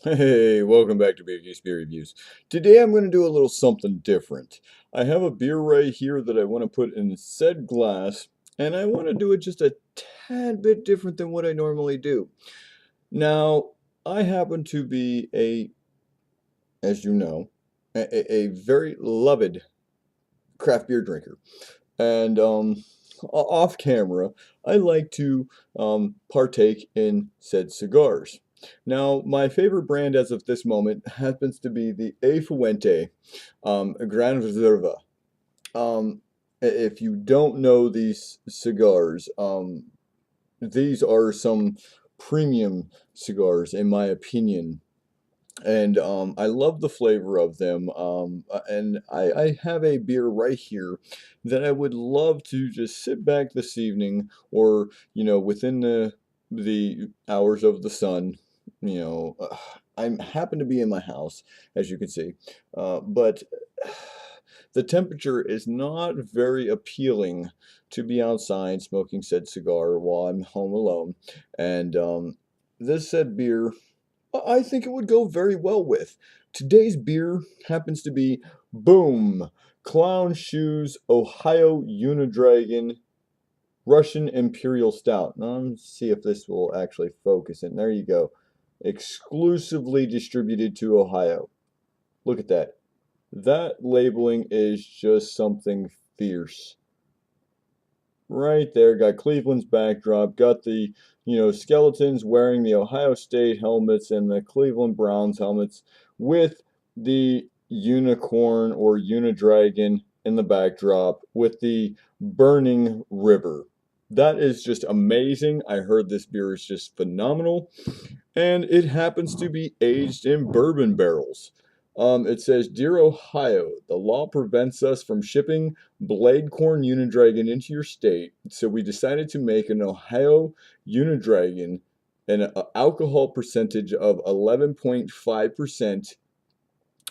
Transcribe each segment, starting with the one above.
Hey, welcome back to Big Beer Reviews. Today I'm going to do a little something different. I have a beer right here that I want to put in said glass, and I want to do it just a tad bit different than what I normally do. Now, I happen to be as you know, a very loved craft beer drinker. And off camera, I like to partake in said cigars. Now, my favorite brand as of this moment happens to be the Fuente Gran Reserva. If you don't know these cigars, these are some premium cigars, in my opinion, and I love the flavor of them. And I have a beer right here that I would love to just sit back this evening, or within the hours of the sun. I happen to be in my house, as you can see, but the temperature is not very appealing to be outside smoking said cigar while I'm home alone, and this said beer I think it would go very well with. Today's beer happens to be Boom Clown Shoes Ohio Unidragon Russian Imperial Stout. Now, let's see if this will actually focus. And there you go. Exclusively distributed to Ohio. Look at that. That labeling is just something fierce. Right there, got Cleveland's backdrop, got the, skeletons wearing the Ohio State helmets and the Cleveland Browns helmets with the unicorn or unidragon in the backdrop with the burning river. That is just amazing. I heard this beer is just phenomenal, and it happens to be aged in bourbon barrels. It says, Dear Ohio, the law prevents us from shipping blade corn Unidragon into your state, so we decided to make an Ohio Unidragon an alcohol percentage of 11.5%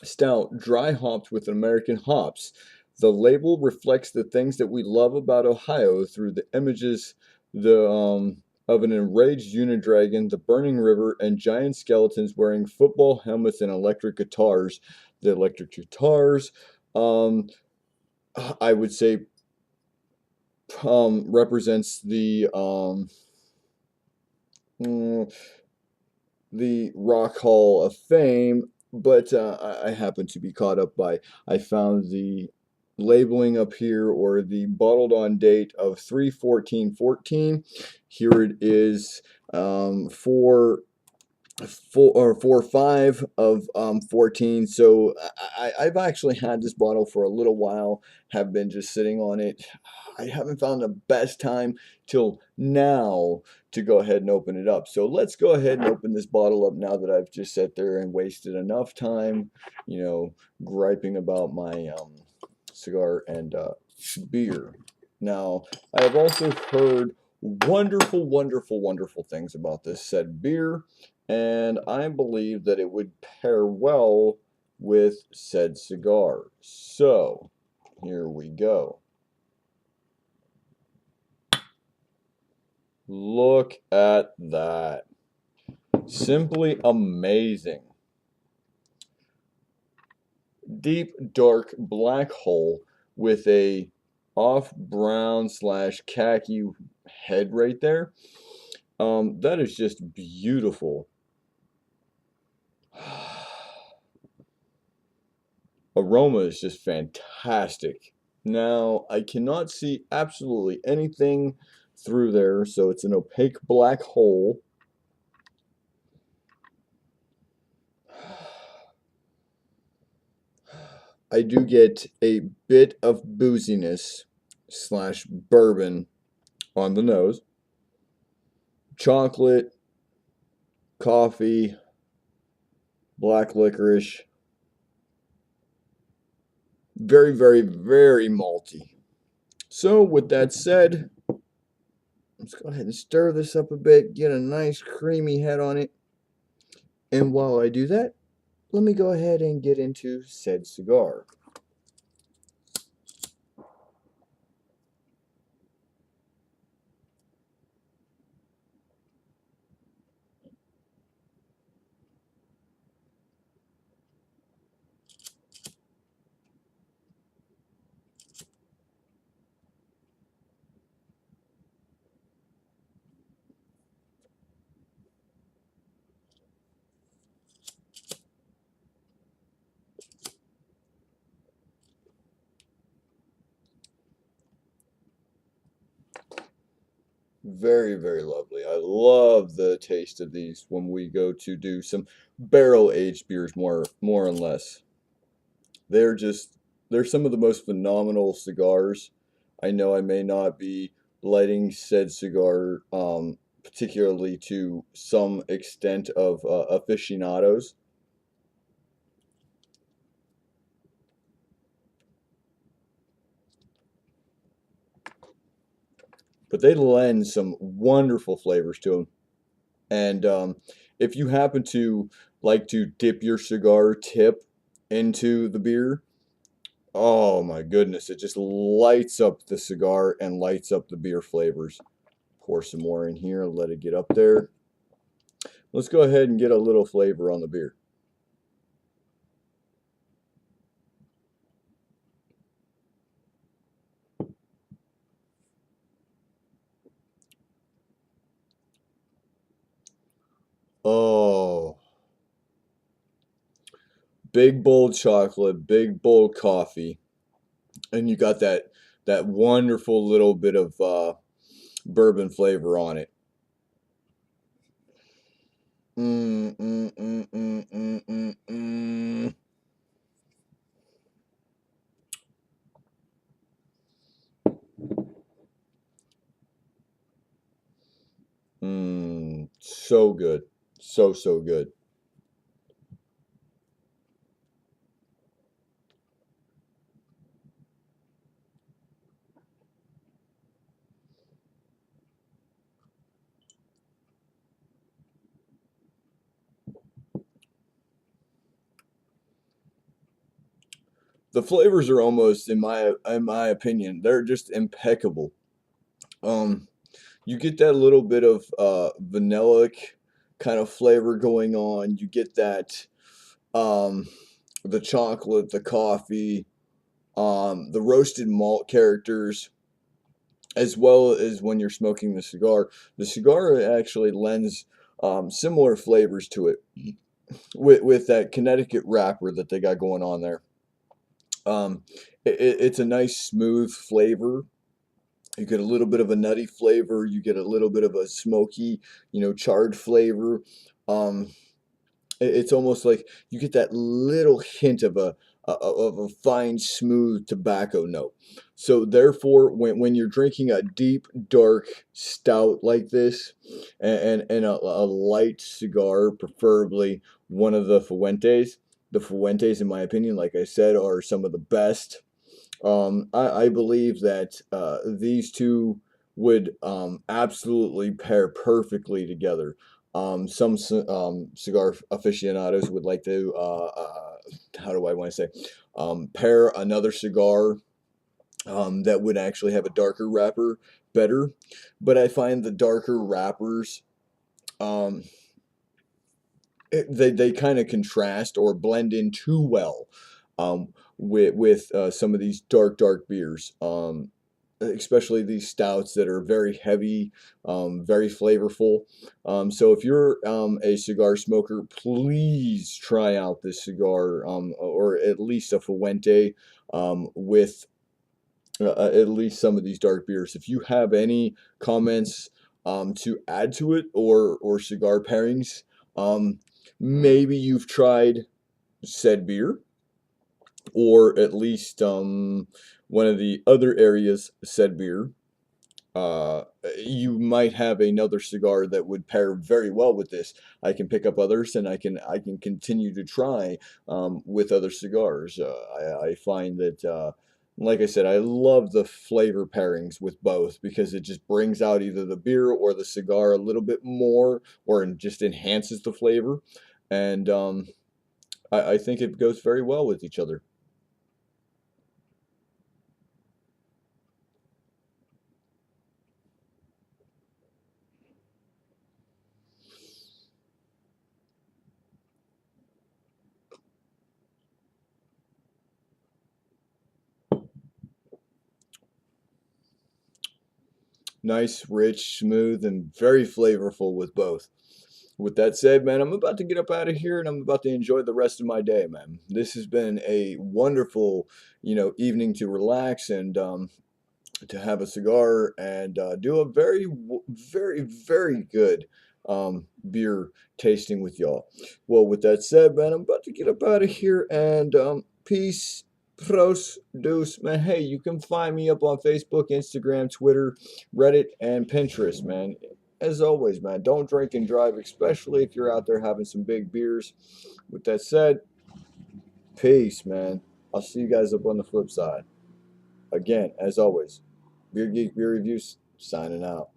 stout, dry hopped with American hops. The label reflects the things that we love about Ohio through the images of an enraged Unidragon, the burning river, and giant skeletons wearing football helmets and electric guitars. The electric guitars, um, I would say, represents mm, the Rock Hall of Fame, but I happen to be caught up by, I found the labeling up here, or the bottled on date of 3/14/14. Here it is, for 5 of 14. So I've actually had this bottle for a little while, have been just sitting on it. I haven't found the best time till now to go ahead and open it up. So let's go ahead and open this bottle up now that I've just sat there and wasted enough time, griping about my cigar and beer. Now, I have also heard wonderful, wonderful, wonderful things about this said beer, and I believe that it would pair well with said cigar. So, here we go. Look at that. Simply amazing. Deep, dark black hole with a off brown slash khaki head right there. That is just beautiful. Aroma is just fantastic. Now, I cannot see absolutely anything through there, so it's an opaque black hole. I do get a bit of booziness slash bourbon on the nose. Chocolate, coffee, black licorice. Very, very, very malty. So, with that said, let's go ahead and stir this up a bit, get a nice creamy head on it. And while I do that, let me go ahead and get into said cigar. Very, very lovely. I love the taste of these when we go to do some barrel aged beers, more and less. They're just they're some of the most phenomenal cigars. I know I may not be lighting said cigar particularly to some extent of aficionados, but they lend some wonderful flavors to them. And if you happen to like to dip your cigar tip into the beer, oh my goodness, it just lights up the cigar and lights up the beer flavors. Pour some more in here, let it get up there. Let's go ahead and get a little flavor on the beer. Oh, big bold chocolate, big bold coffee, and you got that wonderful little bit of bourbon flavor on it. Mm, mm, mm, mm, mm, mm, mm. So good. So, so good. The flavors are almost, in my opinion, they're just impeccable. Um, you get that little bit of vanillic kind of flavor going on. You get that um, the chocolate, the coffee, the roasted malt characters, as well as when you're smoking the cigar. The cigar actually lends similar flavors to it with that Connecticut wrapper that they got going on there. Um, it's a nice smooth flavor. You get a little bit of a nutty flavor. You get a little bit of a smoky, charred flavor. Um, it's almost like you get that little hint of a fine, smooth tobacco note. So therefore, when you're drinking a deep, dark stout like this, and a light cigar, preferably one of the Fuentes, in my opinion, like I said, are some of the best. I believe that these two would absolutely pair perfectly together. Some cigar aficionados would like to, how do I want to say, pair another cigar that would actually have a darker wrapper better. But I find the darker wrappers, um, they kind of contrast or blend in too well with some of these dark beers. Especially these stouts that are very heavy, very flavorful. So if you're a cigar smoker, please try out this cigar, or at least a Fuente, with at least some of these dark beers. If you have any comments to add to it, or cigar pairings, um, maybe you've tried said beer, or at least one of the other areas said beer. Uh, you might have another cigar that would pair very well with this. I can pick up others, and I can continue to try with other cigars. I find that, like I said, I love the flavor pairings with both because it just brings out either the beer or the cigar a little bit more, or just enhances the flavor, and I think it goes very well with each other. Nice, rich, smooth, and very flavorful with both. With that said, man, I'm about to get up out of here and I'm about to enjoy the rest of my day, man. This has been a wonderful, evening to relax, and to have a cigar and do a very, very, very good beer tasting with y'all. Well, with that said, man, I'm about to get up out of here and peace, pros, deuce, man. Hey, you can find me up on Facebook, Instagram, Twitter, Reddit, and Pinterest, man. As always, man, don't drink and drive, especially if you're out there having some big beers. With that said, peace, man. I'll see you guys up on the flip side. Again, as always, Beer Geek Beer Reviews signing out.